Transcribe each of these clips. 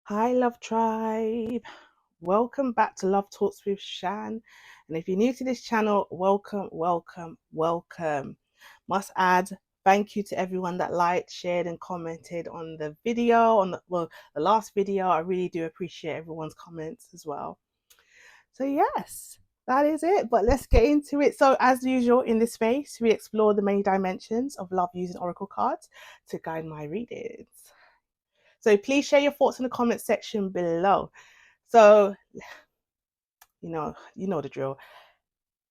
Hi, Love Tribe. Welcome back to Love Talks with Shan. And if you're new to this channel, welcome, welcome, welcome. Must add thank you to everyone that liked, shared, and commented on the video, the last video. I really do appreciate everyone's comments as well. So, yes, that is it. But let's get into it. So, as usual, in this space, we explore the many dimensions of love using oracle cards to guide my readings. So please share your thoughts in the comment section below. So, you know the drill.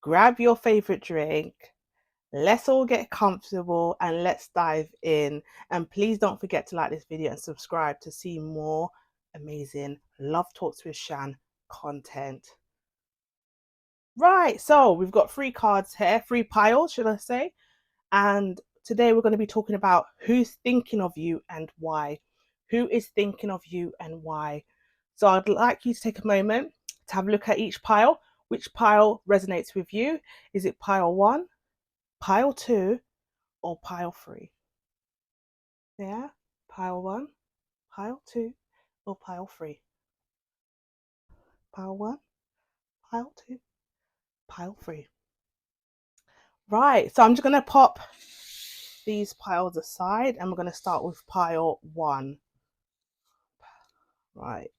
Grab your favorite drink. Let's all get comfortable and let's dive in. And please don't forget to like this video and subscribe to see more amazing Love Talks with Shan content. Right, so we've got 3 cards here, 3 piles, should I say? And today we're going to be talking about who's thinking of you and why. Who is thinking of you and why? So I'd like you to take a moment to have a look at each pile. Which pile resonates with you? Is it pile 1, pile 2, or pile 3? Yeah, pile 1, pile 2, or pile 3? Pile 1, pile 2, pile 3. Right, so I'm just going to pop these piles aside and we're going to start with pile 1. Right.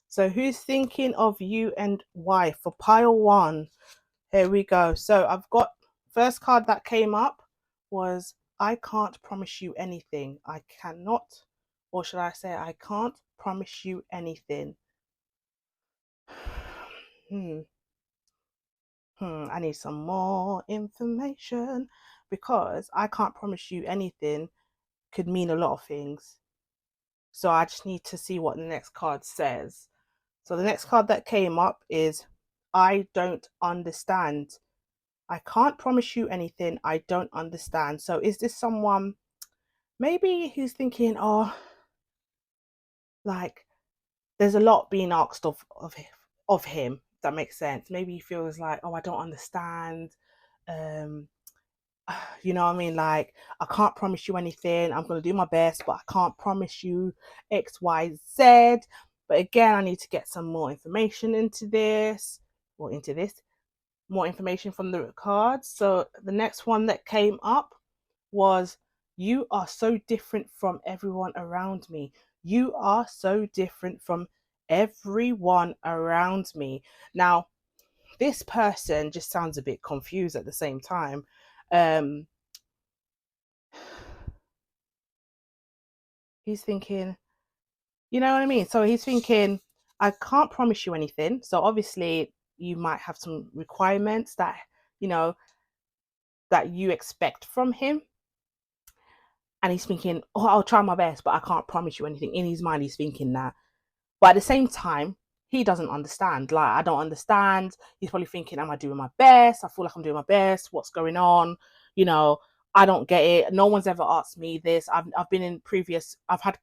So who's thinking of you and why? For pile 1, here we go. So I've got, first card that came up was I can't promise you anything. I cannot, or should I say I can't promise you anything. I need some more information because I can't promise you anything could mean a lot of things. So I just need to see what the next card says. So the next card that came up is I don't understand. I can't promise you anything. I don't understand. So is this someone maybe who's thinking, oh, like there's a lot being asked of him. If that makes sense. Maybe he feels like, oh, I don't understand. Um, you know what I mean? Like I can't promise you anything. I'm gonna do my best, but I can't promise you X, Y, Z. But again, I need to get some more information into this, more information from the cards. So the next one that came up was you are so different from everyone around me. You are so different from everyone around me. Now, this person just sounds a bit confused at the same time. He's thinking, you know what I mean? So he's thinking, I can't promise you anything. So obviously, you might have some requirements that, you know, that you expect from him. And he's thinking, oh, I'll try my best, but I can't promise you anything. In his mind, he's thinking that. But at the same time, he doesn't understand. Like, I don't understand. He's probably thinking, am I doing my best? I feel like I'm doing my best. What's going on? You know, I don't get it. No one's ever asked me this. I've been in I've had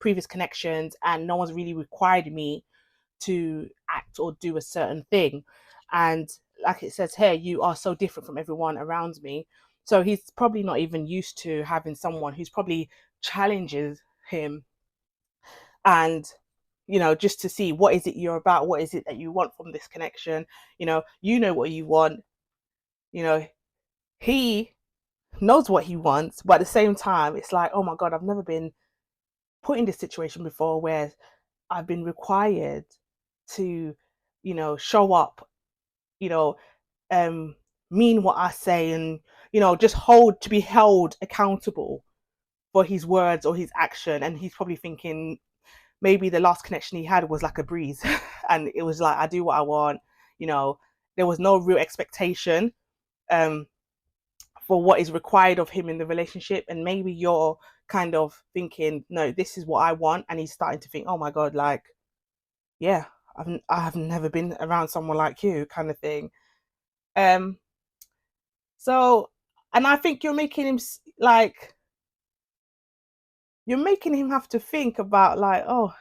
previous connections and no one's really required me to act or do a certain thing. And like it says here, you are so different from everyone around me. So he's probably not even used to having someone who's probably challenges him and just to see what is it you're about, what is it that you want from this connection. You know what you want. He knows what he wants, but at the same time it's like, oh my god, I've never been put in this situation before where I've been required to show up, you know um mean what I say, and just to be held accountable for his words or his action. And he's probably thinking maybe the last connection he had was like a breeze and it was like, I do what I want. There was no real expectation um for what is required of him in the relationship. And maybe you're kind of thinking, no, this is what I want, and he's starting to think, oh my god, like, yeah, I've never been around someone like you, kind of thing. um so, and I think you're making him have to think about, like, oh,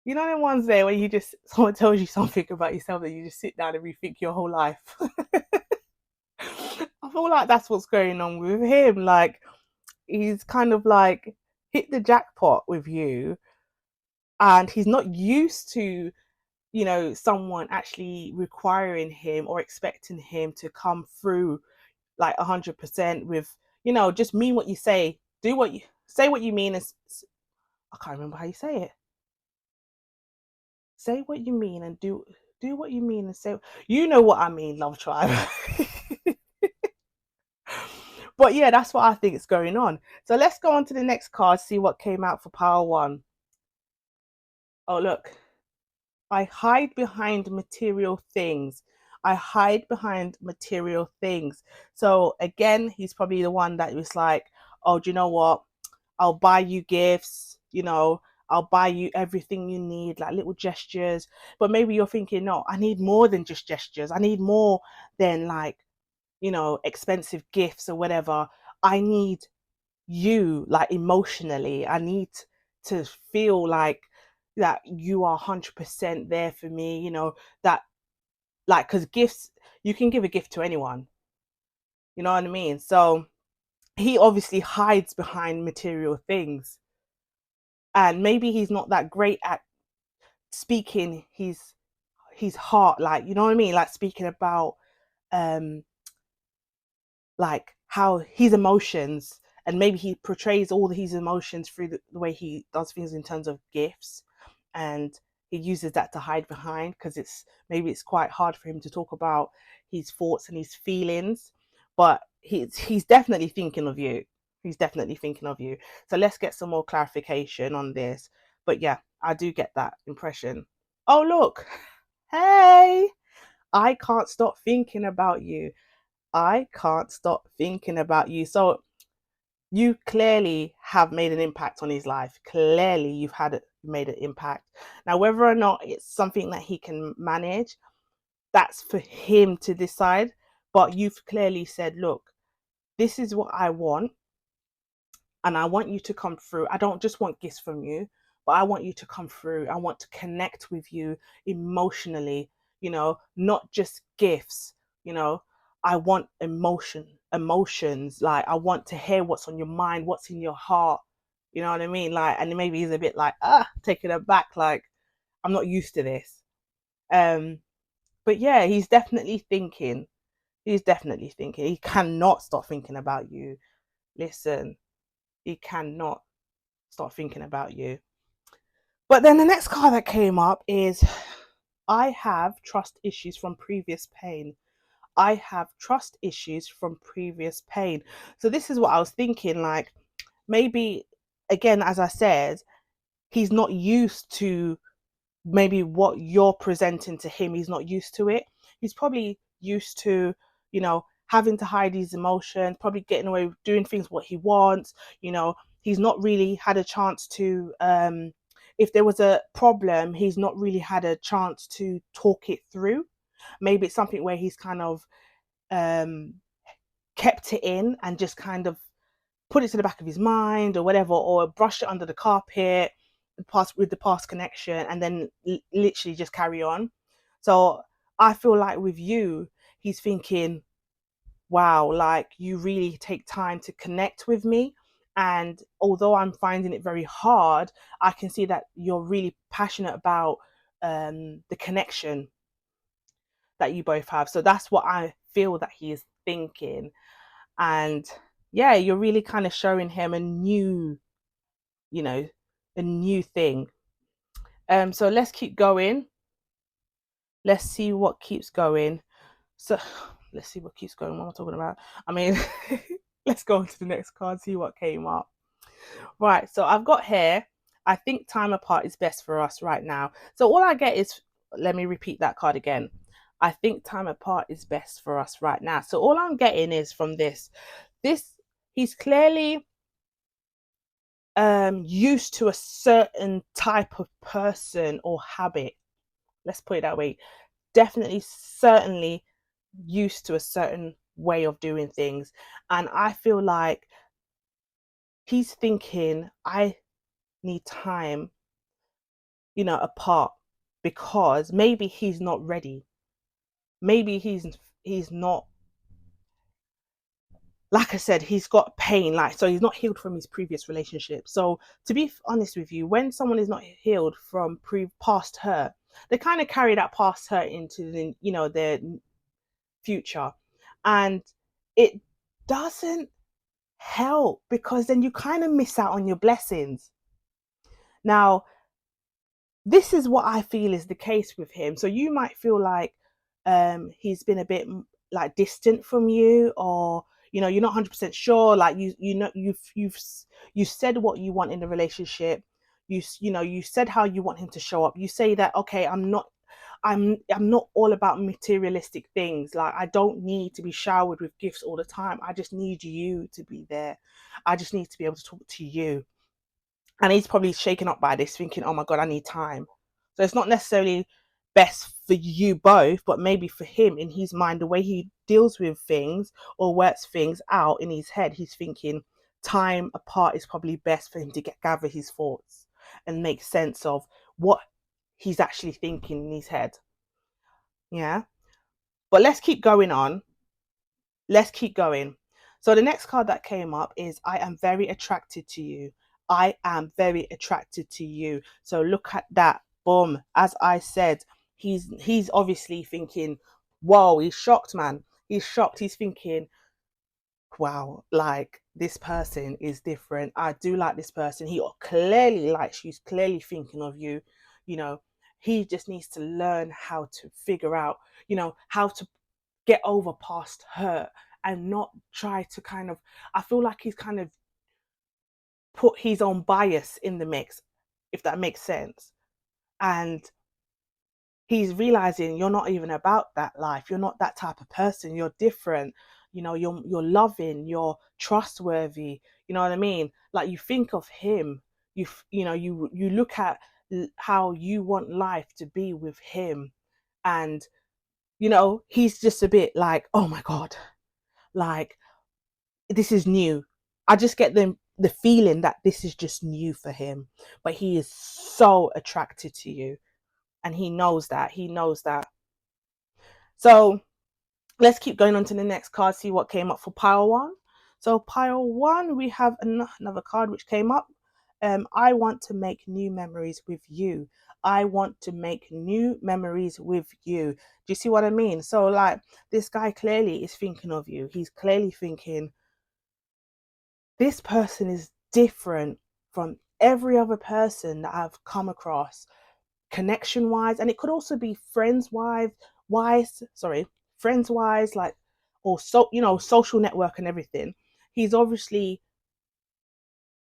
the ones there where you just, someone tells you something about yourself that you just sit down and rethink your whole life. I feel like that's what's going on with him. Like, he's kind of like, hit the jackpot with you, and he's not used to, someone actually requiring him or expecting him to come through like 100% with, just mean what you say, do what you say, what you mean. I can't remember how you say it. Say what you mean and do what you mean and say, you know what I mean, love tribe. But yeah, that's what I think is going on. So let's go on to the next card, see what came out for power one. Oh, look. I hide behind material things. I hide behind material things. So again, he's probably the one that was like, oh, do you know what? I'll buy you gifts, I'll buy you everything you need, like little gestures. But maybe you're thinking, no, I need more than just gestures. I need more than like, expensive gifts or whatever. I need you, like emotionally. I need to feel like that you are 100% there for me, that, like, because gifts, you can give a gift to anyone, you know what I mean? So he obviously hides behind material things, and maybe he's not that great at speaking his heart, like, you know what I mean, like speaking about um like how his emotions, and maybe he portrays all his emotions through the way he does things in terms of gifts, and he uses that to hide behind, because it's quite hard for him to talk about his thoughts and his feelings. But he's definitely thinking of you. He's definitely thinking of you. So let's get some more clarification on this. But yeah, I do get that impression. Oh, look. Hey, I can't stop thinking about you. I can't stop thinking about you. So you clearly have made an impact on his life. Clearly, made an impact. Now, whether or not it's something that he can manage, that's for him to decide. But you've clearly said, look, this is what I want, and I want you to come through. I don't just want gifts from you, but I want you to come through. I want to connect with you emotionally, not just gifts, you know. I want emotions. Like, I want to hear what's on your mind, what's in your heart. You know what I mean? Like, and maybe he's a bit like, taken aback, like, I'm not used to this. Um, but yeah, he's definitely thinking. He's definitely thinking. He cannot stop thinking about you. Listen, he cannot start thinking about you. But then the next card that came up is, I have trust issues from previous pain. I have trust issues from previous pain. So this is what I was thinking, like, maybe, again, as I said, he's not used to maybe what you're presenting to him. He's not used to it. He's probably used to, having to hide his emotions, probably getting away with doing things what he wants. He's not really had a chance to, if there was a problem, he's not really had a chance to talk it through. Maybe it's something where he's kind of um kept it in and just kind of put it to the back of his mind or whatever, or brush it under the carpet, with the past connection, and then literally just carry on. So I feel like with you, he's thinking, wow, like, you really take time to connect with me. And although I'm finding it very hard, I can see that you're really passionate about the connection that you both have. So that's what I feel that he is thinking. And yeah, you're really kind of showing him you know, a new thing. So let's keep going. Let's see what keeps going. So let's see what keeps going. What am I talking about? I mean, let's go on to the next card, see what came up. Right, so I've got here, I think time apart is best for us right now. So all I get is, let me repeat that card again. I think time apart is best for us right now. So all I'm getting is from this, he's clearly used to a certain type of person or habit. Let's put it that way. Definitely, certainly used to a certain way of doing things. And I feel like he's thinking, I need time, apart, because maybe he's not ready. Maybe he's not like I said, he's got pain, like, so he's not healed from his previous relationship. So to be honest with you, when someone is not healed from past hurt, they kind of carry that past hurt into the, their future, and it doesn't help, because then you kind of miss out on your blessings. Now, this is what I feel is the case with him. So you might feel like he's been a bit like distant from you, or you're not 100% sure. Like you've said what you want in the relationship. You said how you want him to show up. You say that, okay, I'm not all about materialistic things. Like, I don't need to be showered with gifts all the time. I just need you to be there. I just need to be able to talk to you. And he's probably shaken up by this, thinking, oh my God, I need time. So it's not necessarily best for you both, but maybe for him, in his mind, the way he deals with things or works things out in his head, he's thinking time apart is probably best for him to gather his thoughts and make sense of what he's actually thinking in his head. Yeah. But let's keep going on. Let's keep going. So the next card that came up is, I am very attracted to you. I am very attracted to you. So look at that. Boom. As I said, he's obviously thinking, whoa, he's shocked, man. He's shocked. He's thinking, wow, like, this person is different. I do like this person. He clearly likes you. He's clearly thinking of you. You know, he just needs to learn how to figure out, how to get over past hurt, and not try to kind of, I feel like he's kind of put his own bias in the mix, if that makes sense. And he's realizing you're not even about that life. You're not that type of person. You're different. You're loving, you're trustworthy. You know what I mean? Like, you think of him, you look at how you want life to be with him, and he's just a bit like, oh my God, like, this is new. I just get the feeling that this is just new for him, but he is so attracted to you, and he knows that. He knows that. So let's keep going on to the next card, see what came up for pile one. So pile one, we have another card which came up. I want to make new memories with you. I want to make new memories with you. Do you see what I mean? So, like, this guy clearly is thinking of you. He's clearly thinking, this person is different from every other person that I've come across, connection wise. And it could also be friends wise, like, or so, social network and everything. He's obviously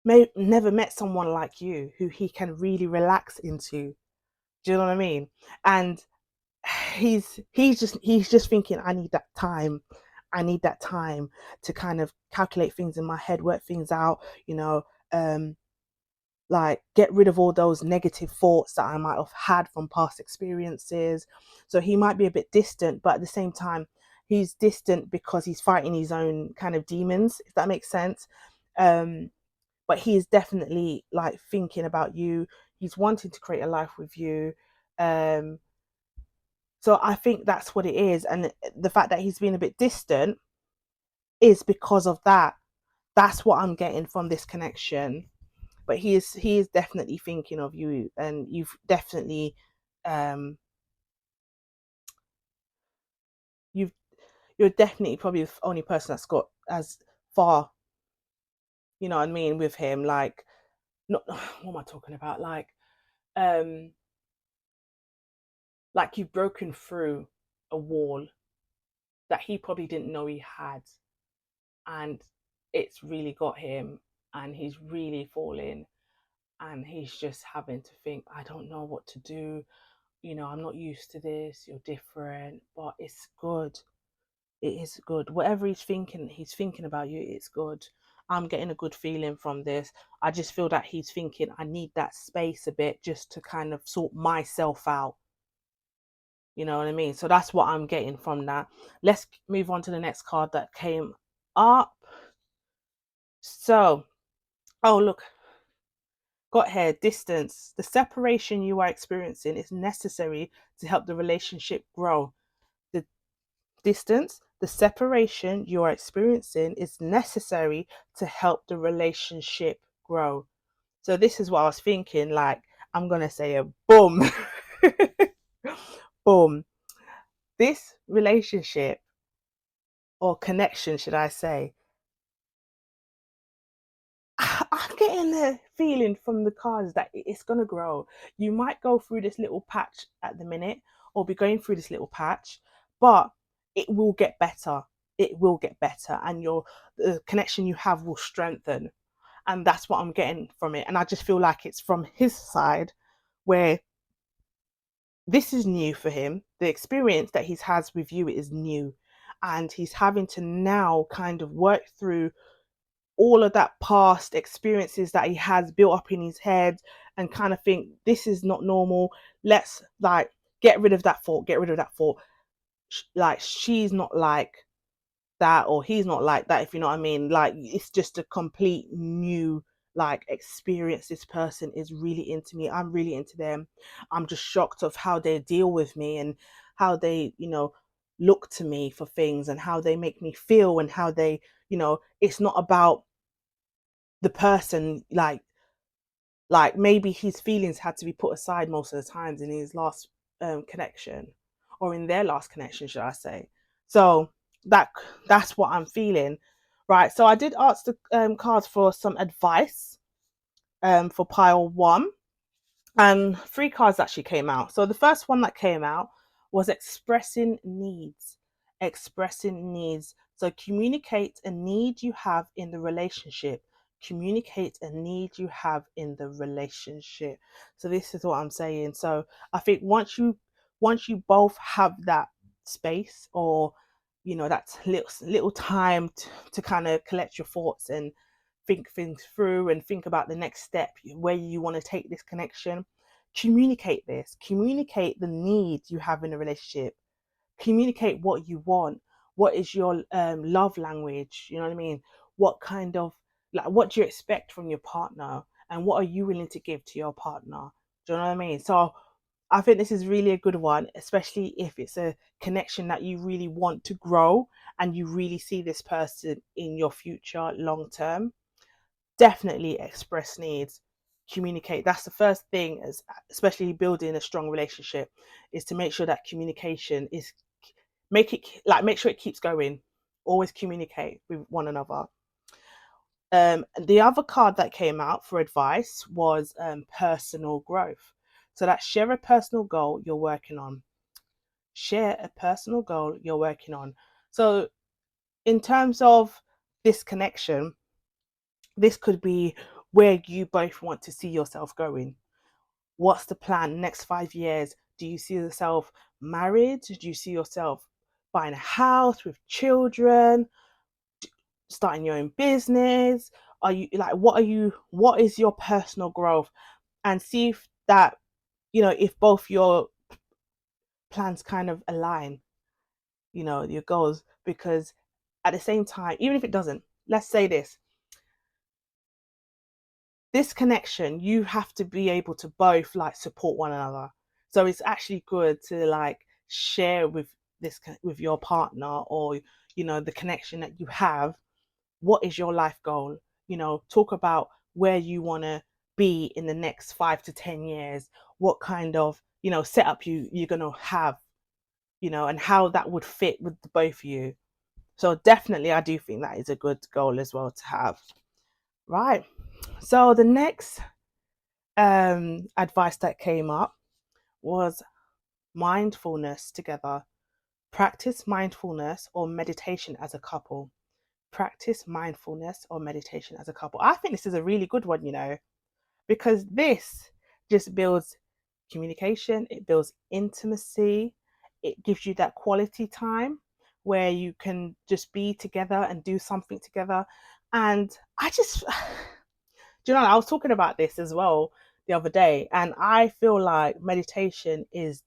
never met someone like you who he can really relax into. Do you know what I mean? And he's just thinking, I need that time. I need that time to kind of calculate things in my head, work things out, um, like, get rid of all those negative thoughts that I might have had from past experiences. So he might be a bit distant, but at the same time, he's distant because he's fighting his own kind of demons, if that makes sense. But he is definitely, like, thinking about you. He's wanting to create a life with you. Um, so I think that's what it is. And the fact that he's been a bit distant is because of that. That's what I'm getting from this connection. But he is definitely thinking of you, and you've definitely um you've you're definitely probably the only person that's got as far, you know what I mean, with him. Like, not what am I talking about? Um like, you've broken through a wall that he probably didn't know he had, and it's really got him, and he's really falling, and he's just having to think, I don't know what to do. I'm not used to this. You're different, but it's good. It is good. Whatever he's thinking about you, it's good. I'm getting a good feeling from this. I just feel that he's thinking, I need that space a bit just to kind of sort myself out. You know what I mean? So that's what I'm getting from that. Let's move on to the next card that came up. So, oh, look, got here, distance. The separation you are experiencing is necessary to help the relationship grow. The distance, The separation you are experiencing is necessary to help the relationship grow. So this is what I was thinking, like, I'm going to say a boom. Boom. This relationship or connection, should I say, I'm getting the feeling from the cards that it's going to grow. You might go through this little patch at the minute or be going through this little patch, but it will get better. It will get better, and the connection you have will strengthen. And that's what I'm getting from it. And I just feel like it's from his side where this is new for him. The experience that he's has with you is new. And he's having to now kind of work through all of that past experiences that he has built up in his head and kind of think this is not normal. Let's like get rid of that thought, get rid of that thought. Like she's not like that or he's not like that, if you know what I mean. Like it's just a complete new like experience. This person is really into me, I'm really into them. I'm just shocked of how they deal with me and how they, look to me for things and how they make me feel and how they, it's not about the person, like maybe his feelings had to be put aside most of the times in his last connection, or in their last connection, should I say. So that that's what I'm feeling. Right, so I did ask the cards for some advice for pile one, and three cards actually came out. So the first one that came out was expressing needs. Expressing needs. So communicate a need you have in the relationship. Communicate a need you have in the relationship. So this is what I'm saying. So I think once you both have that space, or that little time to kind of collect your thoughts and think things through and think about the next step, where you want to take this connection. Communicate the needs you have in a relationship. Communicate what you want. What is your love language? You know what I mean? What kind of, like, what do you expect from your partner, and what are you willing to give to your partner? Do you know what I mean? So I think this is really a good one, especially if it's a connection that you really want to grow and you really see this person in your future long term. Definitely express needs, communicate. That's the first thing, as especially building a strong relationship, is to make sure that communication is, make sure it keeps going. Always communicate with one another. The other card that came out for advice was personal growth. So that share a personal goal you're working on. Share a personal goal you're working on. So in terms of this connection, this could be where you both want to see yourself going. What's the plan next 5 years? Do you see yourself married? Do you see yourself buying a house with children, starting your own business? Are you like, what is your personal growth? And see if that, if both your plans kind of align, your goals. Because at the same time, even if it doesn't, let's say this connection, you have to be able to both like support one another. So it's actually good to like share with your partner, or the connection that you have. What is your life goal? Talk about where you want to be in the next 5 to 10 years. What kind of setup you're gonna have, and how that would fit with the both of you. So definitely, I do think that is a good goal as well to have. Right. So the next advice that came up was mindfulness together. Practice mindfulness or meditation as a couple. Practice mindfulness or meditation as a couple. I think this is a really good one, because this just builds communication, it builds intimacy, it gives you that quality time where you can just be together and do something together. And I just, do you know, I was talking about this as well the other day, and I feel like meditation is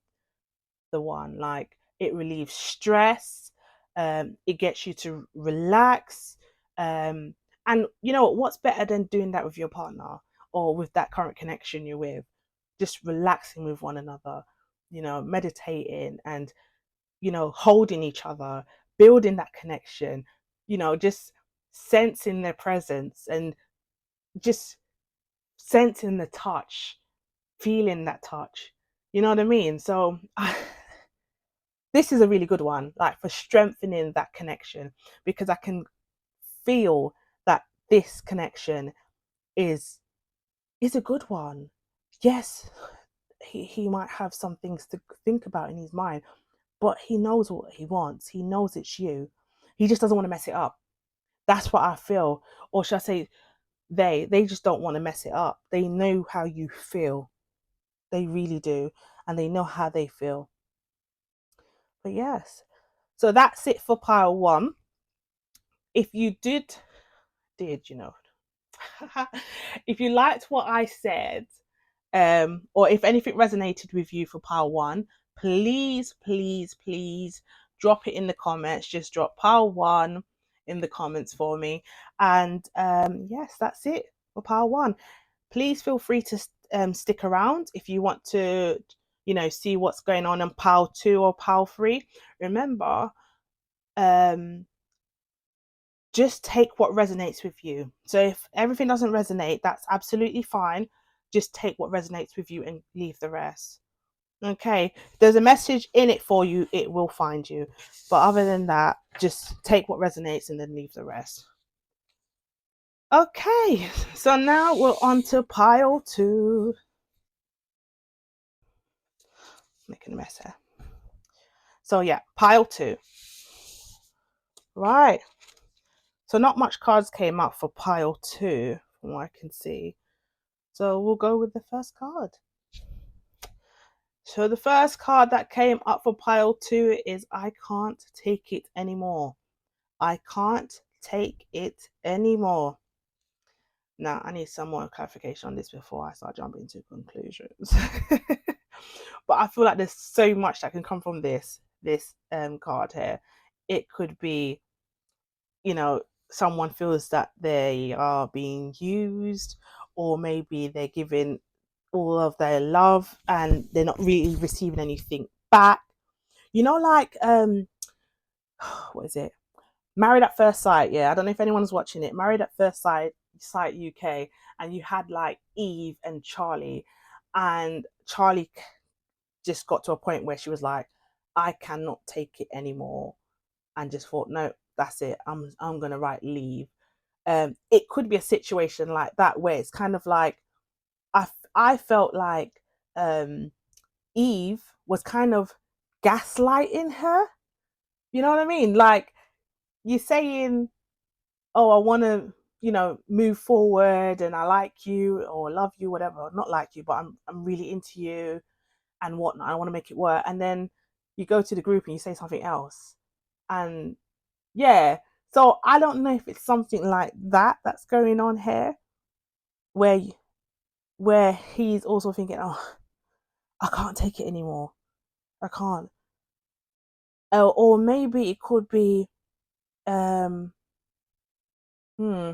the one. Like, it relieves stress, it gets you to relax, and what's better than doing that with your partner or with that current connection you're with? Just relaxing with one another, meditating and holding each other, building that connection, just sensing their presence and just sensing the touch, feeling that touch. You know what I mean? So this is a really good one, like for strengthening that connection, because I can feel that this connection is a good one. Yes, he might have some things to think about in his mind, but he knows what he wants. He knows it's you. He just doesn't want to mess it up. That's what I feel. Or should I say they just don't want to mess it up. They know how you feel. They really do. And they know how they feel. But yes. So that's it for pile one. If you did, if you liked what I said, or if anything resonated with you for pile one, please, please, please drop it in the comments. Just drop pile one in the comments for me. And yes, that's it for pile one. Please feel free to stick around if you want to, see what's going on in pile two or pile three. Remember, just take what resonates with you. So if everything doesn't resonate, that's absolutely fine. Just take what resonates with you and leave the rest. Okay, there's a message in it for you. It will find you. But other than that, just take what resonates and then leave the rest. Okay, so now we're on to pile two. Making a mess here. So yeah, pile two. Right. So not much cards came up for pile two, from what I can see. So we'll go with the first card. So the first card that came up for pile two is I can't take it anymore. I can't take it anymore. Now, I need some more clarification on this before I start jumping to conclusions. But I feel like there's so much that can come from this card here. It could be, someone feels that they are being used, or maybe they're giving all of their love and they're not really receiving anything back. Like what is it? Married at First Sight. Yeah, I don't know if anyone's watching it. Married at First Sight UK, and you had like Eve and Charlie, and Charlie just got to a point where she was like, I cannot take it anymore, and just thought, no, that's it. I'm gonna write leave. It could be a situation like that where it's kind of like I felt like Eve was kind of gaslighting her. You know what I mean? Like, you're saying, oh, I want to, move forward and I like you or love you, whatever. Not like you, but I'm really into you and whatnot. I want to make it work. And then you go to the group and you say something else. And yeah, so I don't know if it's something like that that's going on here, where he's also thinking, oh, I can't take it anymore. I can't. Or maybe it could be, um, hmm,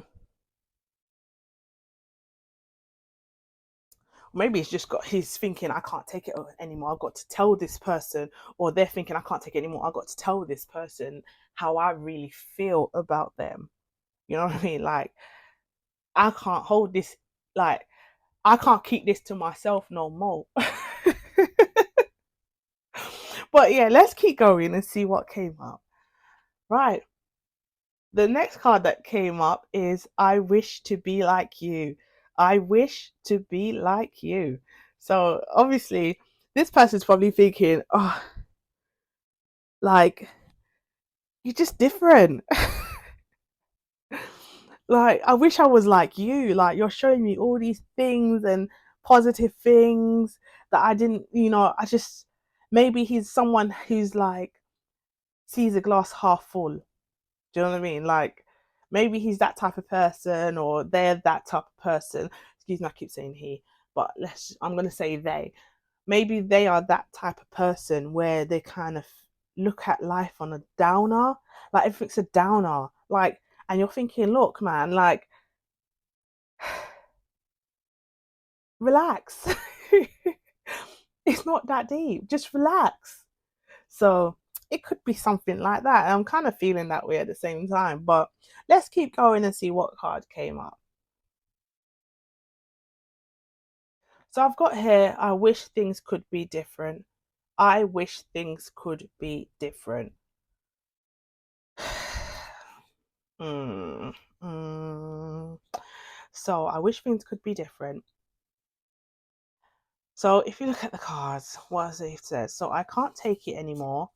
maybe he's thinking, I can't take it anymore. I've got to tell this person, or they're thinking, I can't take it anymore. I've got to tell this person how I really feel about them. You know what I mean? Like, I can't hold this, like, I can't keep this to myself no more. But yeah, let's keep going and see what came up. Right. The next card that came up is I wish to be like you. I wish to be like you. So obviously, this person's probably thinking, oh, like, you're just different. Like, I wish I was like you. Like, you're showing me all these things and positive things that I didn't, maybe he's someone who's like, sees a glass half full. Do you know what I mean? Like, maybe he's that type of person, or they're that type of person. Excuse me, I keep saying he, but I'm gonna say they. Maybe they are that type of person where they kind of look at life on a downer, like everything's a downer. Like, and you're thinking, look, man, like, relax. It's not that deep. Just relax. So it could be something like that. I'm kind of feeling that way at the same time, but let's keep going and see what card came up. So I've got here, I wish things could be different. I wish things could be different. mm, mm. So I wish things could be different. So if you look at the cards, what has it said? So I can't take it anymore.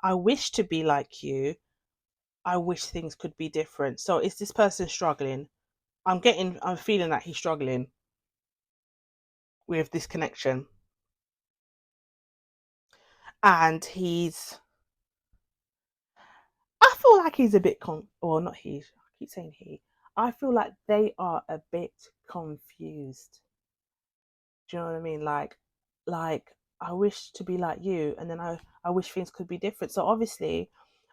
I wish to be like you. I wish things could be different. So is this person struggling? I'm feeling that he's struggling with this connection. And I feel like he's a bit or not he, I keep saying he. I feel like they are a bit confused. Do you know what I mean? Like I wish to be like you, and then I wish things could be different. So obviously,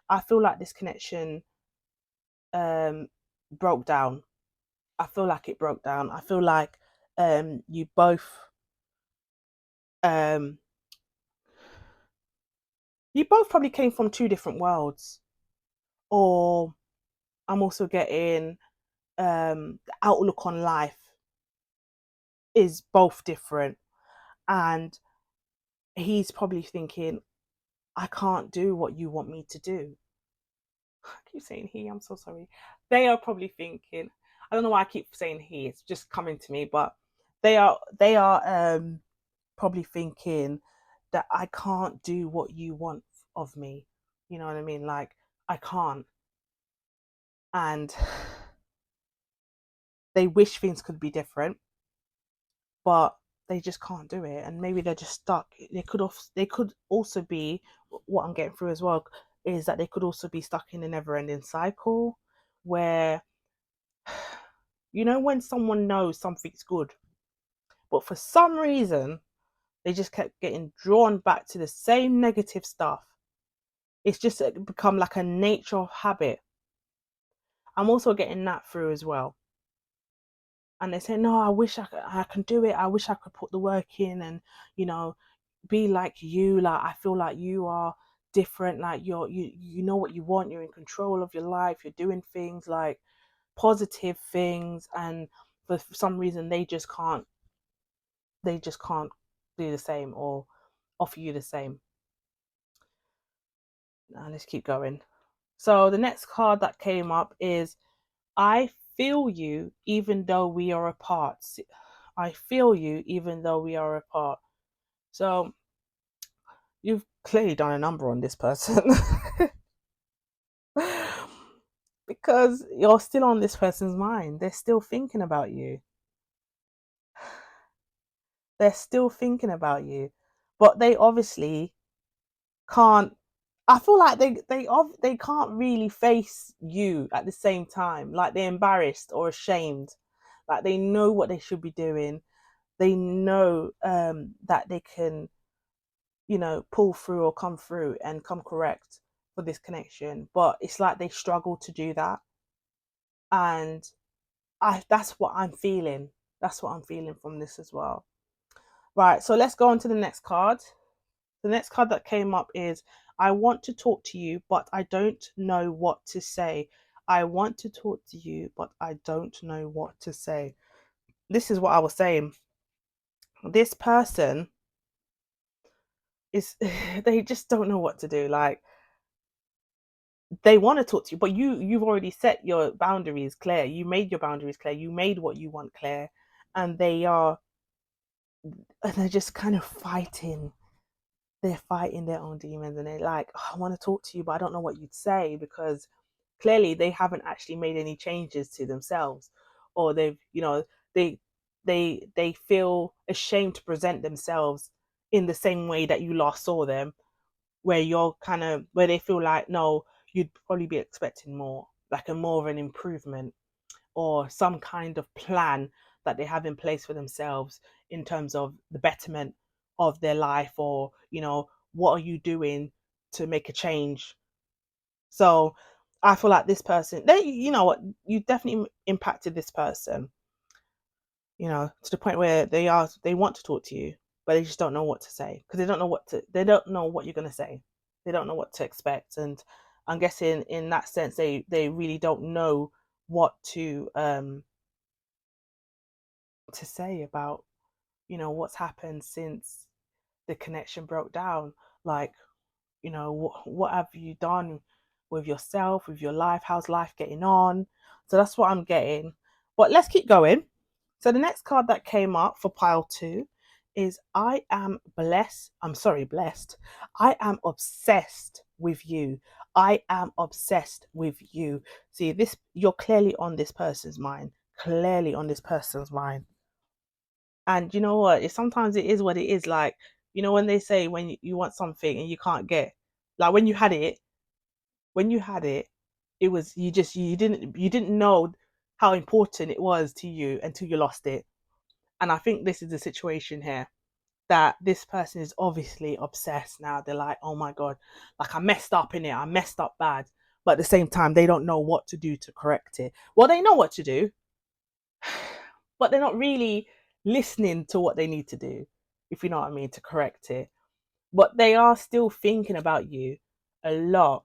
I feel like this connection um broke down. I feel like it broke down. I feel like you both um probably came from two different worlds. Or I'm also getting the outlook on life is both different, and he's probably thinking, I can't do what you want me to do. I keep saying he, I'm so sorry. They are probably thinking, I don't know why I keep saying he, it's just coming to me, but they are probably thinking that I can't do what you want of me. You know what I mean? Like I can't. And they wish things could be different, but they just can't do it, and maybe they're just stuck. They could also be, what I'm getting through as well is that they could also be stuck in a never-ending cycle where, you know, when someone knows something's good, but for some reason they just kept getting drawn back to the same negative stuff. It's just become like a nature of habit. I'm also getting that through as well. And they say, no, I wish I can do it. I wish I could put the work in and, you know, be like you. Like I feel like you are different. Like you know what you want. You're in control of your life. You're doing things like positive things, and for some reason they just can't. They just can't do the same or offer you the same. Now let's keep going. So the next card that came up is, I feel you even though we are apart. I feel you even though we are apart. So you've clearly done a number on this person. Because you're still on this person's mind. They're still thinking about you. They're still thinking about you. But they obviously can't. I feel like they can't really face you at the same time. Like they're embarrassed or ashamed. Like they know what they should be doing. They know that they can, you know, pull through or come through and come correct for this connection. But it's like they struggle to do that. And that's what I'm feeling. That's what I'm feeling from this as well. Right, so let's go on to the next card. The next card that came up is, I want to talk to you, but I don't know what to say. I want to talk to you, but I don't know what to say. This is what I was saying. This person is, they just don't know what to do. Like, they want to talk to you, but you've already set your boundaries clear. You made your boundaries clear. You made what you want clear. And they're just kind of fighting. They're fighting their own demons, and they're like, oh, I want to talk to you, but I don't know what you'd say, because clearly they haven't actually made any changes to themselves, or they've, you know, they they feel ashamed to present themselves in the same way that you last saw them, where you're kind of, where they feel like, no, you'd probably be expecting more, like a more of an improvement or some kind of plan that they have in place for themselves in terms of the betterment of their life, or, you know, what are you doing to make a change. So I feel like this person, they, you know what, you definitely impacted this person, you know, to the point where they want to talk to you, but they just don't know what to say, because they don't know what you're going to say. They don't know what to expect, and I'm guessing in that sense they really don't know what to say about, what's happened since the connection broke down. Like, what have you done with yourself, with your life? How's life getting on? So that's what I'm getting. But let's keep going. So the next card that came up for pile two is I am blessed. I'm sorry, blessed. I am obsessed with you. I am obsessed with you. See, this, you're clearly on this person's mind. Clearly on this person's mind. And you know what? Sometimes it is what it is. Like, when they say when you want something and you can't get, like when you had it, it was you didn't know how important it was to you until you lost it. And I think this is the situation here, that this person is obviously obsessed now. They're like, oh my God, like I messed up in it. I messed up bad. But at the same time, they don't know what to do to correct it. Well, they know what to do, but they're not really listening to what they need to do, if you know what I mean, to correct it. But they are still thinking about you a lot.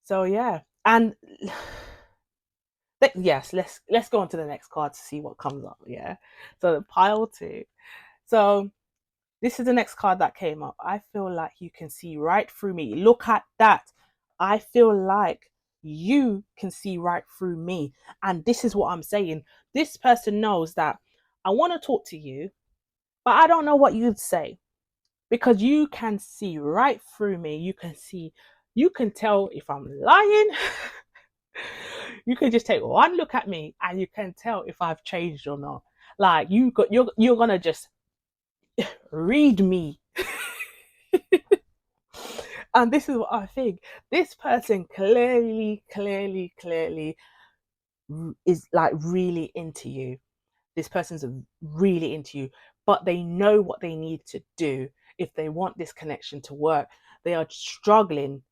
So yeah. And yes, let's go on to the next card to see what comes up. Yeah. So the pile two. So this is the next card that came up. I feel like you can see right through me. Look at that. I feel like you can see right through me. And this is what I'm saying. This person knows that I want to talk to you, but I don't know what you'd say, because you can see right through me. You can tell if I'm lying. You can just take one look at me and you can tell if I've changed or not. Like you're gonna just read me. And this is what I think. This person clearly is like really into you. This person's really into you, but they know what they need to do if they want this connection to work. They are struggling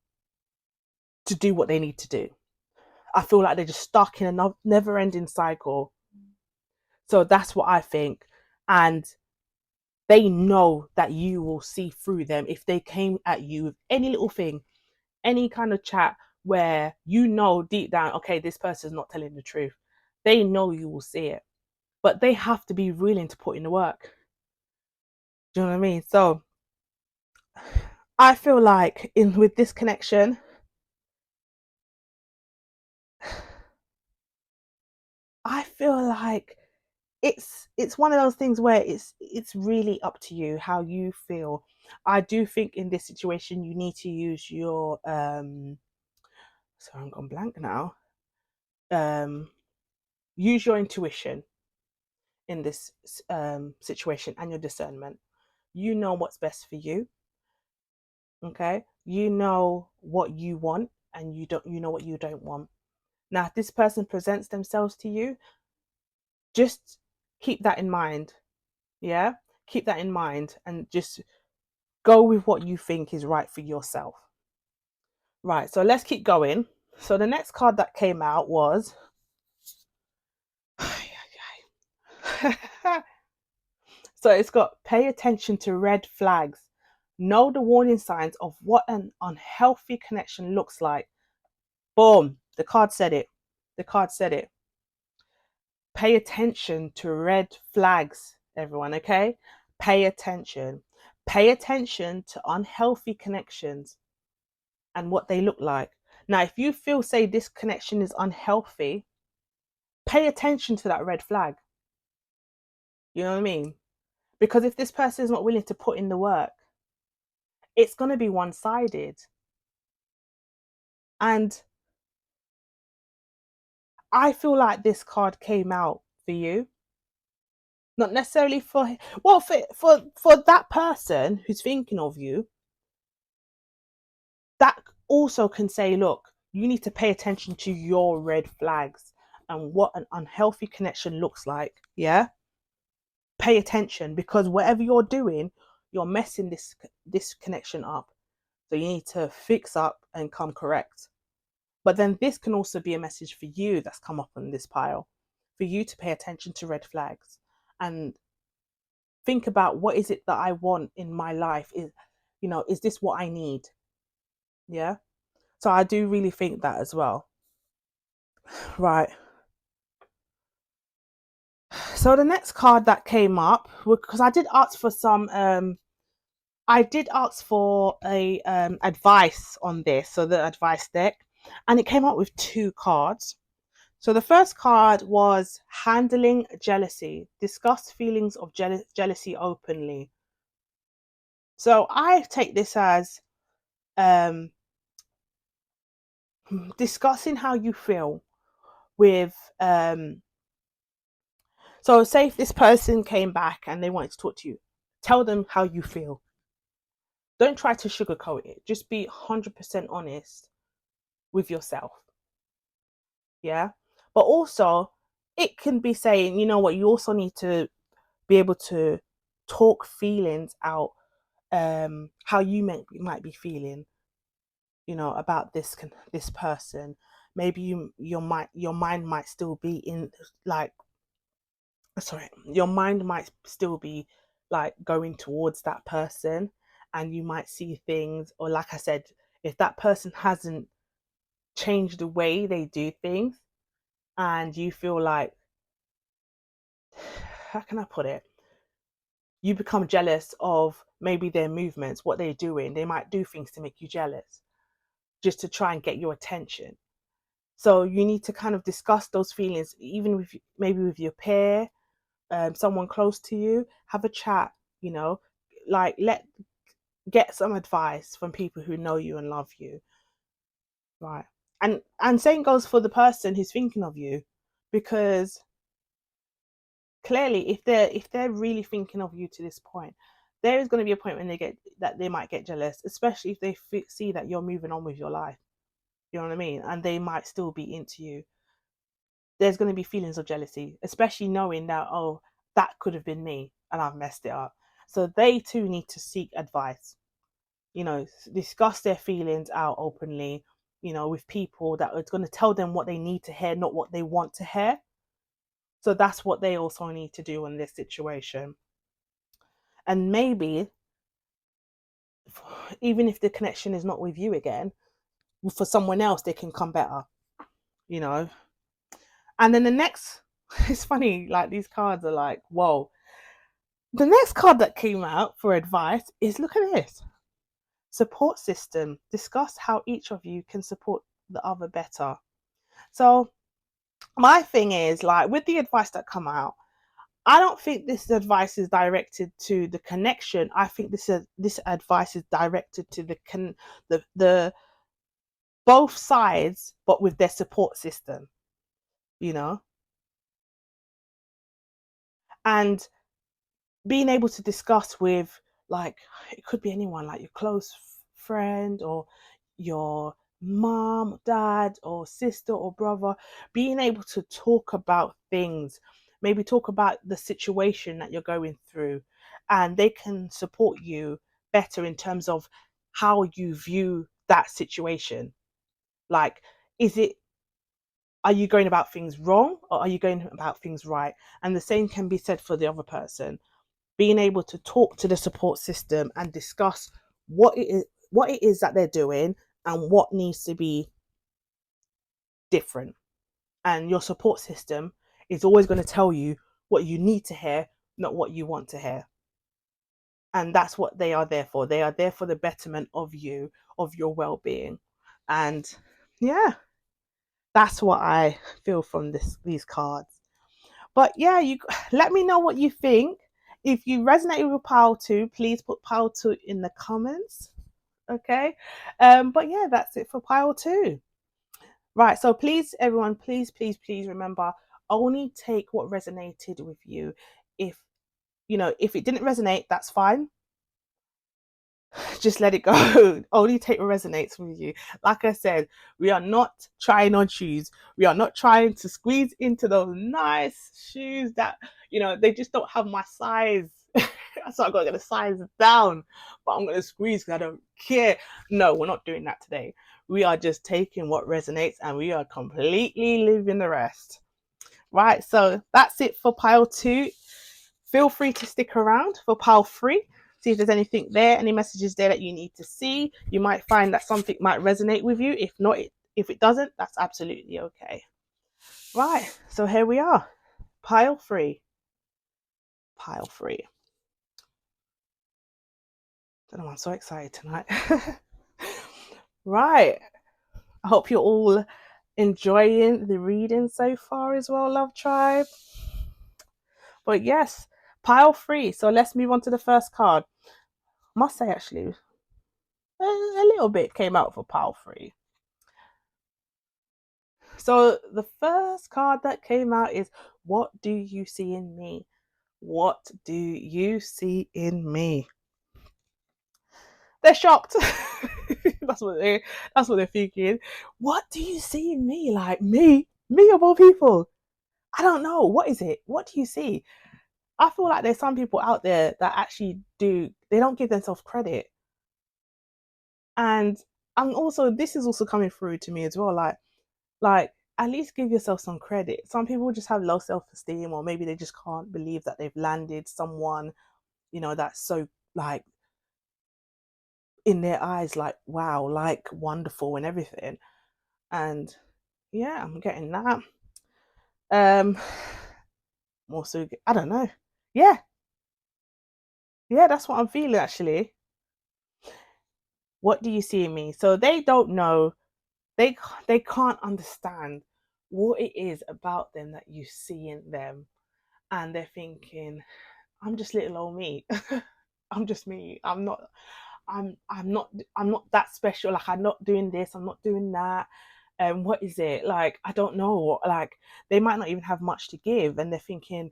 to do what they need to do. I feel like they're just stuck in a never ending cycle. So that's what I think. And they know that you will see through them if they came at you with any little thing, any kind of chat where you know deep down, okay, this person's not telling the truth. They know you will see it, but they have to be willing to put in the work. Do you know what I mean? So I feel like in with this connection, I feel like it's one of those things where it's really up to you how you feel. I do think in this situation you need to use your sorry, I'm gone blank now. Um Use your intuition in this situation and your discernment. You know what's best for you. Okay, you know what you want, and you know what you don't want. Now if this person presents themselves to you, just keep that in mind. Yeah, keep that in mind and just go with what you think is right for yourself. Right, so let's keep going. So the next card that came out was so it's got pay attention to red flags. Know the warning signs of what an unhealthy connection looks like. Boom. The card said it. The card said it. Pay attention to red flags, everyone, okay? Pay attention. Pay attention to unhealthy connections and what they look like. Now, if you feel, say, this connection is unhealthy, pay attention to that red flag. You know what I mean? Because if this person is not willing to put in the work, it's going to be one sided. And I feel like this card came out for you. Not necessarily for, well, for that person who's thinking of you, that also can say, look, you need to pay attention to your red flags and what an unhealthy connection looks like. Yeah. Pay attention, because whatever you're doing, you're messing this connection up. So you need to fix up and come correct. But then this can also be a message for you that's come up on this pile, for you to pay attention to red flags and think about, what is it that I want in my life? Is, is this what I need? Yeah. So I do really think that as well. Right. So the next card that came up, because I did ask for a advice on this, so the advice deck, and it came up with two cards. So the first card was handling jealousy. Discuss feelings of jealousy openly. So I take this as um, discussing how you feel with. So say if this person came back and they wanted to talk to you, tell them how you feel. Don't try to sugarcoat it. Just be 100% honest with yourself. Yeah. But also, it can be saying, you know what, you also need to be able to talk feelings out, how you might be feeling, about this person. Maybe your mind might still be in, like, sorry, your mind might still be like going towards that person, and you might see things, or like I said, if that person hasn't changed the way they do things, and you feel like, how can I put it, you become jealous of maybe their movements, what they're doing. They might do things to make you jealous, just to try and get your attention. So you need to kind of discuss those feelings, even with maybe with your peer, someone close to you. Have a chat, like get some advice from people who know you and love you, right? And same goes for the person who's thinking of you, because clearly, if they're really thinking of you to this point, there is going to be a point when they might get jealous, especially if they see that you're moving on with your life. You know what I mean? And they might still be into you. There's going to be feelings of jealousy, especially knowing that, oh, that could have been me and I've messed it up. So they too need to seek advice, discuss their feelings out openly, with people that are going to tell them what they need to hear, not what they want to hear. So that's what they also need to do in this situation. And maybe, even if the connection is not with you again, for someone else, they can come better, you know. And then the next, it's funny, like these cards are like, whoa. The next card that came out for advice is, look at this, support system. Discuss how each of you can support the other better. So my thing is, like, with the advice that come out, I don't think this advice is directed to the connection. I think this advice is directed to the both sides, but with their support system, you know, and being able to discuss with, like, it could be anyone, like your close friend or your mom, dad, or sister or brother, being able to talk about things, maybe talk about the situation that you're going through, and they can support you better in terms of how you view that situation. Like, is it, are you going about things wrong, or are you going about things right? And the same can be said for the other person. Being able to talk to the support system and discuss what it is that they're doing and what needs to be different. And your support system is always going to tell you what you need to hear, not what you want to hear. And that's what they are there for. They are there for the betterment of you, of your well-being. And yeah, that's what I feel from these cards. But yeah, you let me know what you think. If you resonate with pile 2, please put pile 2 in the comments. Okay. But yeah, that's it for pile 2. Right. So please, everyone, please, please, please remember, only take what resonated with you. If it didn't resonate, that's fine. Just let it go. Only take what resonates with you. Like I said, we are not trying on shoes. We are not trying to squeeze into those nice shoes that, they just don't have my size. So I'm going to size down, but I'm going to squeeze because I don't care. No, we're not doing that today. We are just taking what resonates and we are completely leaving the rest. Right. So that's it for pile 2. Feel free to stick around for pile 3. See if there's anything there, any messages there that you need to see. You might find that something might resonate with you. If not, if it doesn't, that's absolutely okay. Right, so here we are. Pile 3. Pile 3. I don't know, I'm so excited tonight. Right. I hope you're all enjoying the reading so far as well, Love Tribe. But yes, pile 3. So let's move on to the first card. I must say, actually, a little bit came out for pile 3. So the first card that came out is, what do you see in me? What do you see in me? They're shocked. that's what they're thinking. What do you see in me? Like me of all people. I don't know. What is it? What do you see? I feel like there's some people out there that actually they don't give themselves credit. And this is also coming through to me as well. Like at least give yourself some credit. Some people just have low self-esteem, or maybe they just can't believe that they've landed someone, that's so like in their eyes, like wow, like wonderful and everything. And yeah, I'm getting that. Also, I don't know. Yeah, that's what I'm feeling actually. What do you see in me? So they don't know. They can't understand what it is about them that you see in them, and they're thinking, I'm just little old me. I'm just me. I'm not that special. Like I'm not doing this, I'm not doing that. What is it? Like I don't know. Like they might not even have much to give, and they're thinking,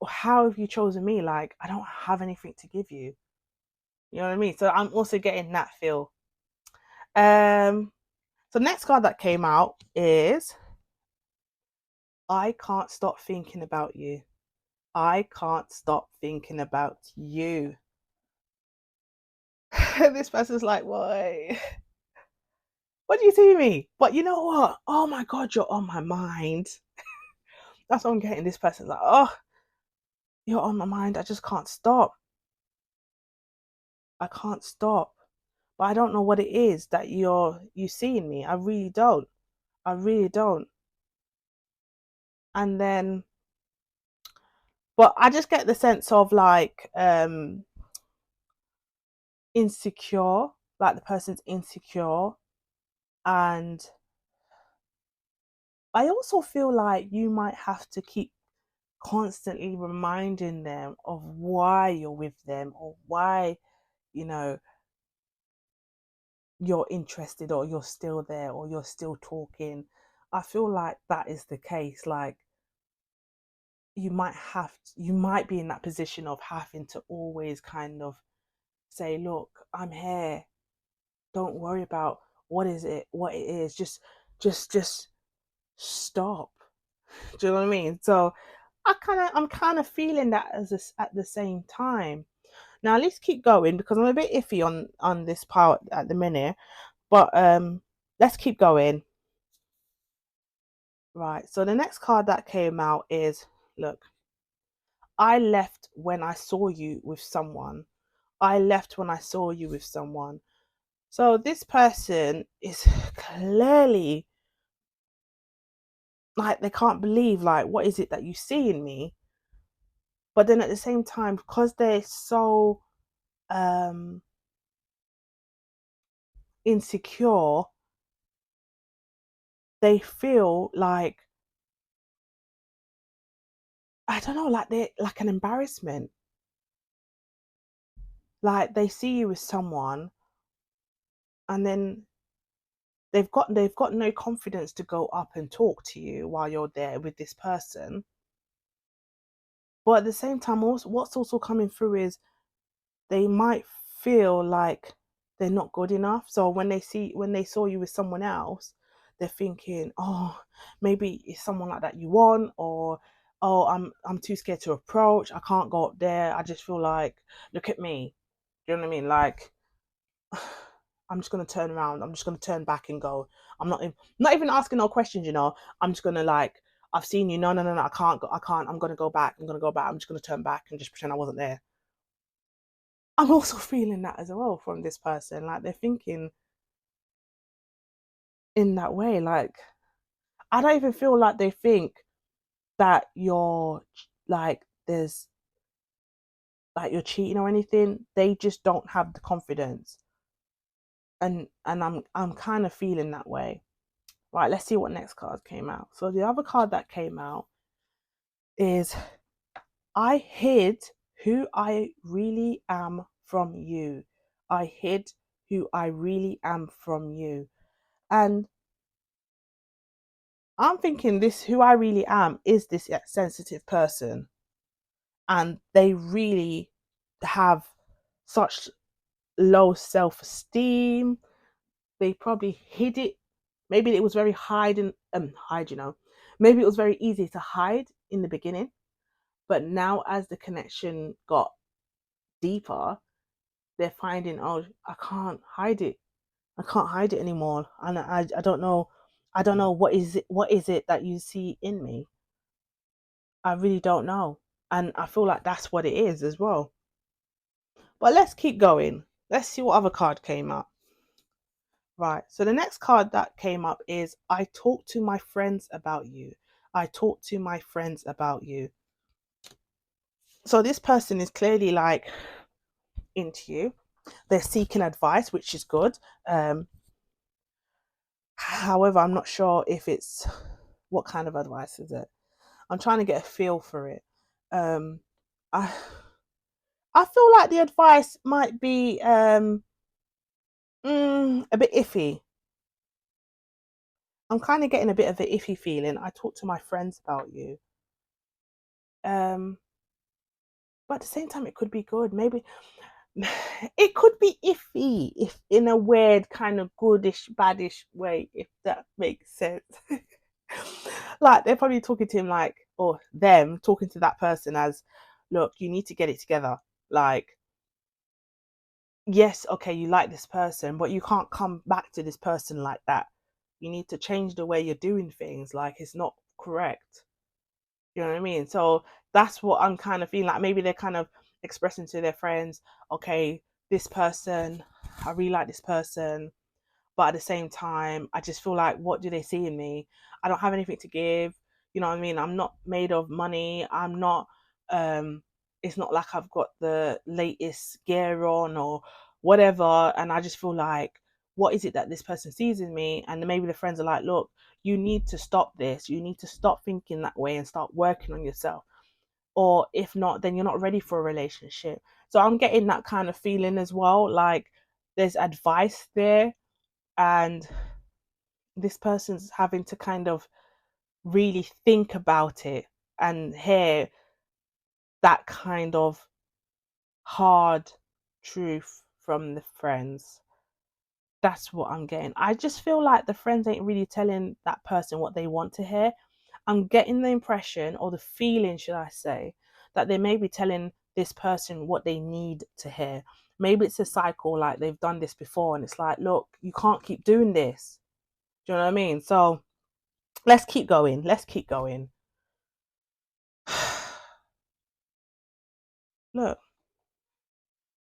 how have you chosen me? Like I don't have anything to give you. You know what I mean? So I'm also getting that feel. So next card that came out is, I can't stop thinking about you. I can't stop thinking about you. This person's like, why? What do you see me? But you know what? Oh my God, you're on my mind. That's what I'm getting. This person's like, oh, you're on my mind. I just can't stop. I can't stop. But I don't know what it is that you see in me. I really don't. I really don't. And then, but I just get the sense of like insecure, like the person's insecure. And I also feel like you might have to keep constantly reminding them of why you're with them, or why, you know, you're interested, or you're still there, or you're still talking. I feel like that is the case. Like you might be in that position of having to always kind of say, look, I'm here. Don't worry about what it is. Just stop. Do you know what I mean? So I'm kind of feeling that at the same time. Now let's keep going, because I'm a bit iffy on this part at the minute. But let's keep going. Right. So the next card that came out is, look, I left when I saw you with someone. I left when I saw you with someone. So this person is clearly like, they can't believe, like, what is it that you see in me? But then at the same time, because they're so insecure, they feel like, I don't know, like they're like an embarrassment. Like they see you with someone, and then they've got no confidence to go up and talk to you while you're there with this person. But at the same time, also what's also coming through is, they might feel like they're not good enough. So when they saw you with someone else, they're thinking, oh, maybe it's someone like that you want, or oh, I'm too scared to approach. I can't go up there. I just feel like, look at me. Do you know what I mean? Like I'm just gonna turn around. I'm just gonna turn back and go. Not even asking no questions. I'm just gonna like, I've seen you. No, no, no, no. I can't go. I can't. I'm gonna go back. I'm gonna go back. I'm just gonna turn back and just pretend I wasn't there. I'm also feeling that as well from this person. Like they're thinking in that way. Like I don't even feel like they think that you're like there's like you're cheating or anything. They just don't have the confidence. And I'm kind of feeling that way. Right, let's see what next card came out. So the other card that came out is I hid who I really am from you. I hid who I really am from you. And I'm thinking this who I really am is this sensitive person. And they really have such low self-esteem. They probably hid it. Maybe it was very hide, maybe it was very easy to hide in the beginning, but now as the connection got deeper, they're finding, oh, I can't hide it. I can't hide it anymore. And I don't know. I don't know what is it that you see in me. I really don't know. And I feel like that's what it is as well. But let's keep going. Let's see what other card came up. Right. So the next card that came up is I talk to my friends about you. I talk to my friends about you. So this person is clearly like into you. They're seeking advice, which is good. However, I'm not sure if it's what kind of advice is it. I'm trying to get a feel for it. Um, I I feel like the advice might be a bit iffy. I'm kind of getting a bit of an iffy feeling. I talk to my friends about you. Um, but at the same time, it could be good. Maybe it could be iffy, if in a weird kind of goodish, baddish way, if that makes sense. Like they're probably talking to him like, or them talking to that person as, look, you need to get it together. Like, yes, okay, you like this person, but you can't come back to this person like that. You need to change the way you're doing things. Like, it's not correct. You know what I mean? So that's what I'm kind of feeling like. Maybe they're kind of expressing to their friends, okay, this person, I really like this person, but at the same time, I just feel like, what do they see in me? I don't have anything to give. You know what I mean? I'm not made of money. I'm not. It's not like I've got the latest gear on or whatever. And I just feel like, what is it that this person sees in me? And then maybe the friends are like, look, you need to stop this. You need to stop thinking that way and start working on yourself. Or if not, then you're not ready for a relationship. So I'm getting that kind of feeling as well. Like there's advice there, and this person's having to kind of really think about it and hear that kind of hard truth from the friends. That's what I'm getting. I just feel like the friends ain't really telling that person what they want to hear. I'm getting the impression, or the feeling, should I say, that they may be telling this person what they need to hear. Maybe it's a cycle, like they've done this before, and it's like, look, you can't keep doing this. Do you know what I mean? So let's keep going. Let's keep going. Look,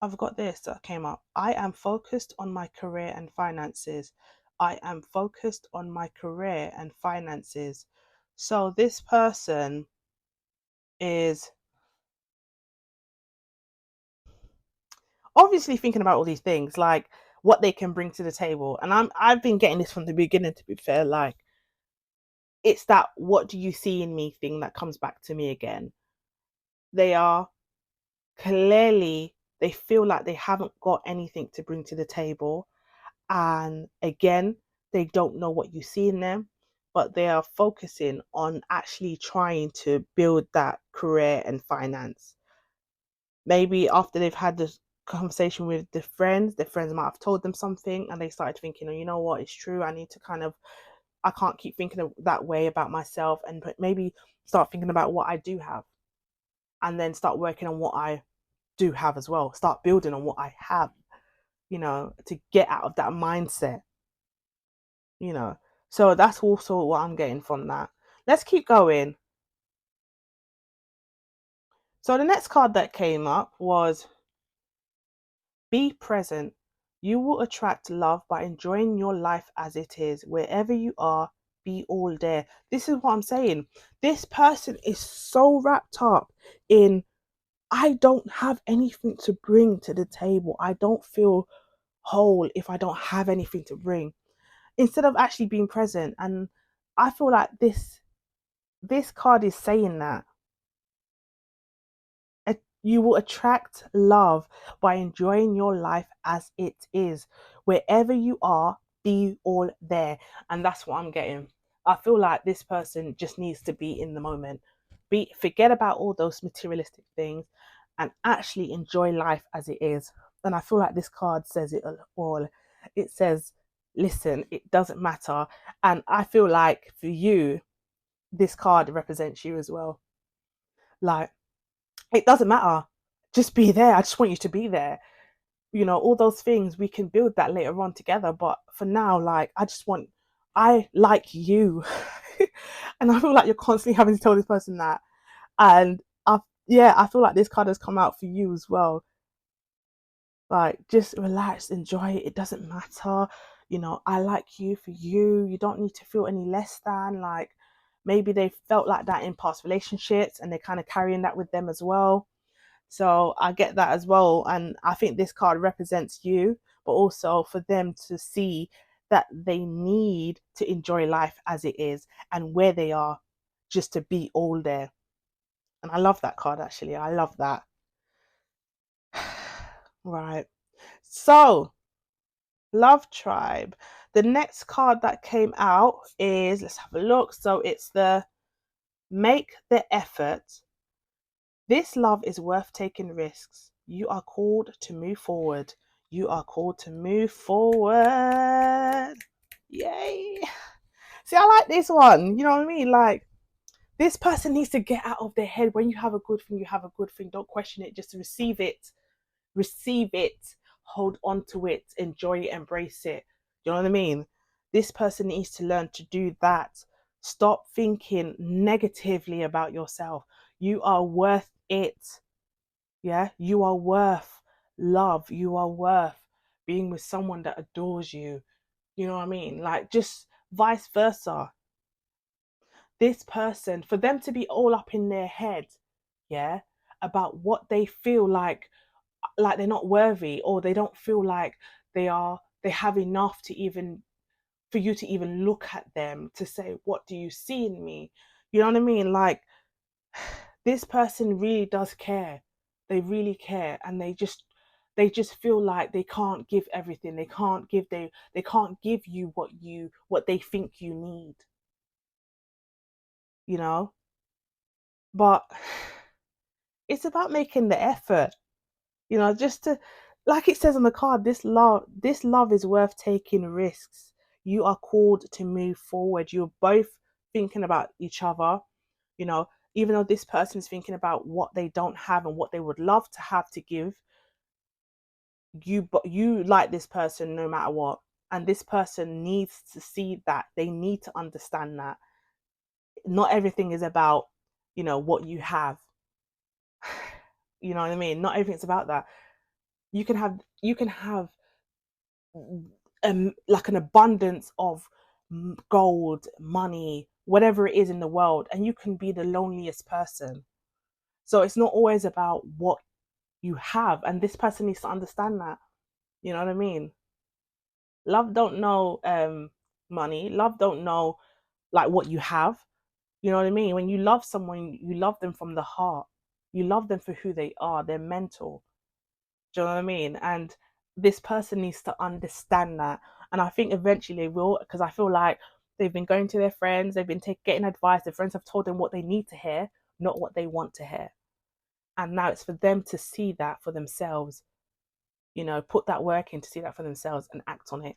I've got this that came up. I am focused on my career and finances. I am focused on my career and finances. So this person is obviously thinking about all these things, like what they can bring to the table. And I've been getting this from the beginning, to be fair. Like it's that what do you see in me thing that comes back to me again. They are clearly, they feel like they haven't got anything to bring to the table. And again, they don't know what you see in them, but they are focusing on actually trying to build that career and finance. Maybe after they've had this conversation with their friends might have told them something, and they started thinking, oh, you know what, it's true. I need to kind of, I can't keep thinking that way about myself, and maybe start thinking about what I do have, and then start working on what I do have as well. Start building on what I have, to get out of that mindset, you know. So that's also what I'm getting from that. Let's keep going. So the next card that came up was Be present. You will attract love by enjoying your life as it is. Wherever you are, be all there. This is what I'm saying. This person is so wrapped up in, I don't have anything to bring to the table. I don't feel whole if I don't have anything to bring. Instead of actually being present. And I feel like this card is saying that you will attract love by enjoying your life as it is. Wherever you are, be all there. And that's what I'm getting. I feel like this person just needs to be in the moment. Forget about all those materialistic things and actually enjoy life as it is. And I feel like this card says it all. It says, listen, it doesn't matter. And I feel like for you, this card represents you as well. Like, it doesn't matter. Just be there. I just want you to be there. You know, all those things, we can build that later on together. But for now, like, I like you. And I feel like you're constantly having to tell this person that. And I feel like this card has come out for you as well. Like, just relax, enjoy it. It doesn't matter. You know, I like you for you. You don't need to feel any less than. Like, maybe they felt like that in past relationships and they're kind of carrying that with them as well. So I get that as well. And I think this card represents you, but also for them to see that they need to enjoy life as it is and where they are, just to be all there. And I love that card, actually. I love that. Right. So, Love Tribe. The next card that came out is, let's have a look. So it's the Make the Effort. This love is worth taking risks. You are called to move forward. You are called to move forward. Yay. See, I like this one. You know what I mean? Like, this person needs to get out of their head. When you have a good thing, you have a good thing. Don't question it. Just receive it. Receive it. Hold on to it. Enjoy it. Embrace it. You know what I mean? This person needs to learn to do that. Stop thinking negatively about yourself. You are worth it. Yeah, you are worth love. You are worth being with someone that adores you. You know what I mean? Like, just vice versa. This person, for them to be all up in their head, yeah, about what they feel like they're not worthy, or they don't feel like they have enough to even, for you to even look at them to say, what do you see in me? You know what I mean? Like, this person really does care. They really care, and they just feel like they can't give everything. They can't give you what they think you need, you know? But it's about making the effort, you know, just to, like it says on the card, this love is worth taking risks. You are called to move forward. You're both thinking about each other, you know, even though this person is thinking about what they don't have and what they would love to have to give. You like this person no matter what, and this person needs to see that. They need to understand that not everything is about, what you have. You know what I mean? Not everything's about that. You can have like an abundance of gold, money, whatever it is in the world, and you can be the loneliest person. So it's not always about what you have, and this person needs to understand that. You know what I mean? Love don't know money. Love don't know like what you have. You know what I mean? When you love someone, you love them from the heart. You love them for who they are. They're mental. Do you know what I mean? And this person needs to understand that. And I think eventually they will, because I feel like they've been going to their friends, they've been getting advice. Their friends have told them what they need to hear, not what they want to hear. And now it's for them to see that for themselves. Put that work in to see that for themselves and act on it.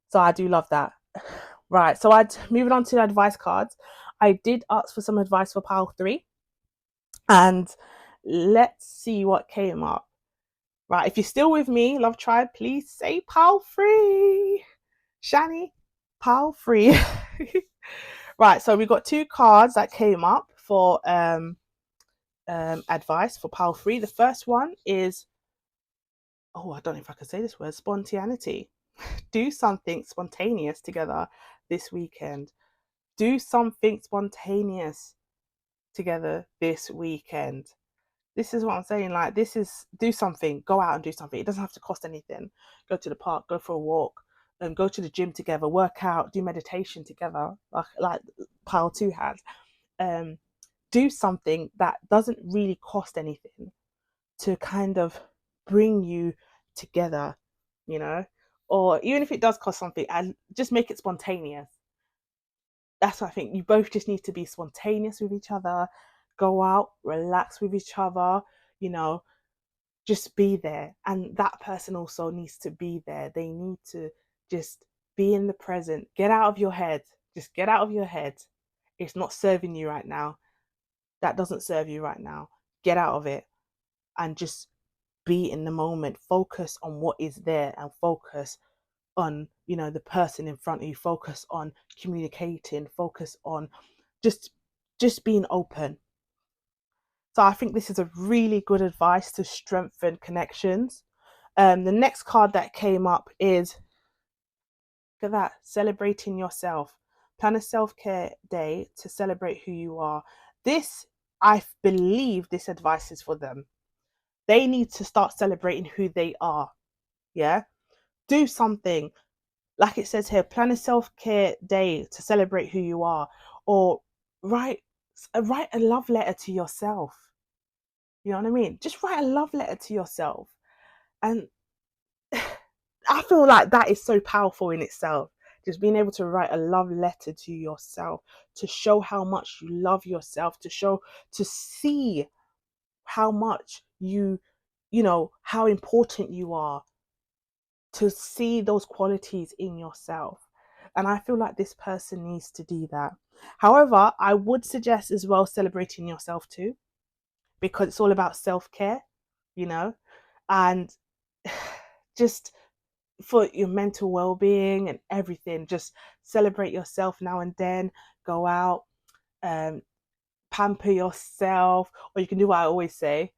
So I do love that. Right. So moving on to the advice cards. I did ask for some advice for pile 3. And let's see what came up. Right. If you're still with me, Love Tribe, please say pile 3. Shani, pile 3. Right. So we got 2 cards that came up for advice for pile 3. The first one is I don't know if I can say this word, spontaneity. Do something spontaneous together this weekend. Do something spontaneous together this weekend. This is what I'm saying. Like, this is, do something, go out and do something. It doesn't have to cost anything. Go to the park, go for a walk, and go to the gym together, work out, do meditation together, like Pile 2 has. Do something that doesn't really cost anything to kind of bring you together, you know? Or even if it does cost something, and just make it spontaneous. That's what I think. You both just need to be spontaneous with each other, go out, relax with each other, you know, just be there. And that person also needs to be there. They need to just be in the present. Get out of your head. Just get out of your head. It's not serving you right now. That doesn't serve you right now. Get out of it and just be in the moment. Focus on what is there and focus on, you know, the person in front of you. Focus on communicating. Focus on just being open. So I think this is a really good advice to strengthen connections. The next card that came up is, look at that, celebrating yourself. Plan a self-care day to celebrate who you are. This, I believe this advice is for them. They need to start celebrating who they are. Yeah. Do something. Like it says here, plan a self-care day to celebrate who you are. Or write a love letter to yourself. You know what I mean? Just write a love letter to yourself. And I feel like that is so powerful in itself. Just being able to write a love letter to yourself, to show how much you love yourself, to see how much you know, how important you are, to see those qualities in yourself. And I feel like this person needs to do that. However, I would suggest as well celebrating yourself too, because it's all about self-care, you know, and just for your mental well-being and everything. Just celebrate yourself now and then. Go out, um, pamper yourself, or you can do what I always say: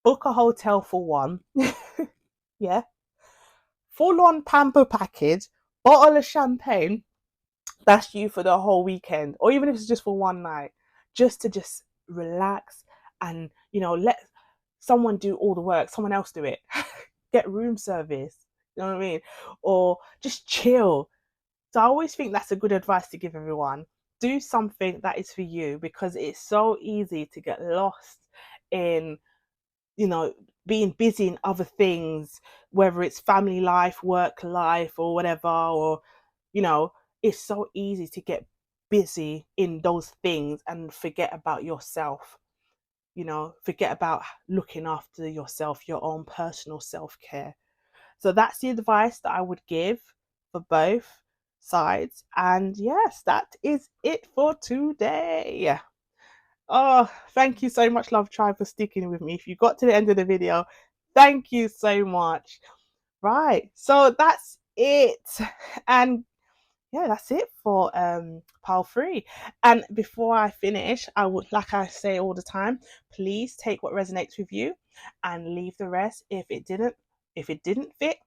book a hotel for one. Yeah, full-on pamper package, bottle of champagne. That's you for the whole weekend, or even if it's just for one night, just to just relax and, you know, let someone do all the work. Someone else do it. Get room service. You know what I mean? Or just chill. So I always think that's a good advice to give everyone. Do something that is for you, because it's so easy to get lost in, you know, being busy in other things, whether it's family life, work life, or whatever, or, you know, it's so easy to get busy in those things and forget about yourself, you know, forget about looking after yourself, your own personal self-care. So that's the advice that I would give for both sides. And yes, that is it for today. Oh, thank you so much, Love Tribe, for sticking with me. If you got to the end of the video, thank you so much. Right, so that's it. And yeah, that's it for pile 3. And before I finish, I would, like I say all the time, please take what resonates with you and leave the rest. If it didn't fit,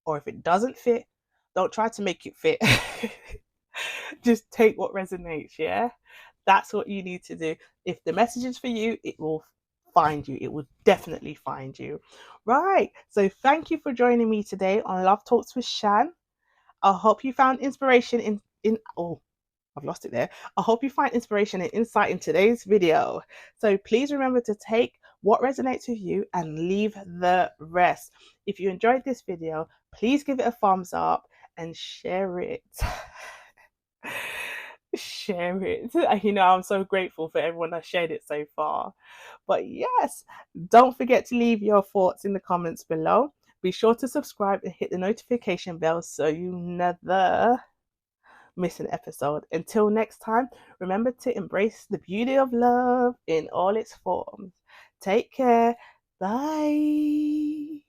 or if it doesn't fit, don't try to make it fit. Just take what resonates. Yeah, that's what you need to do. If the message is for you, it will find you. It will definitely find you. Right, so thank you for joining me today on Love Talks with Shan. I hope you found inspiration in oh, I've lost it there. I hope you find inspiration and insight in today's video. So please remember to take what resonates with you and leave the rest. If you enjoyed this video, please give it a thumbs up and share it. Share it. You know, I'm so grateful for everyone that shared it so far. But yes, don't forget to leave your thoughts in the comments below. Be sure to subscribe and hit the notification bell so you never miss an episode. Until next time, remember to embrace the beauty of love in all its forms. Take care. Bye.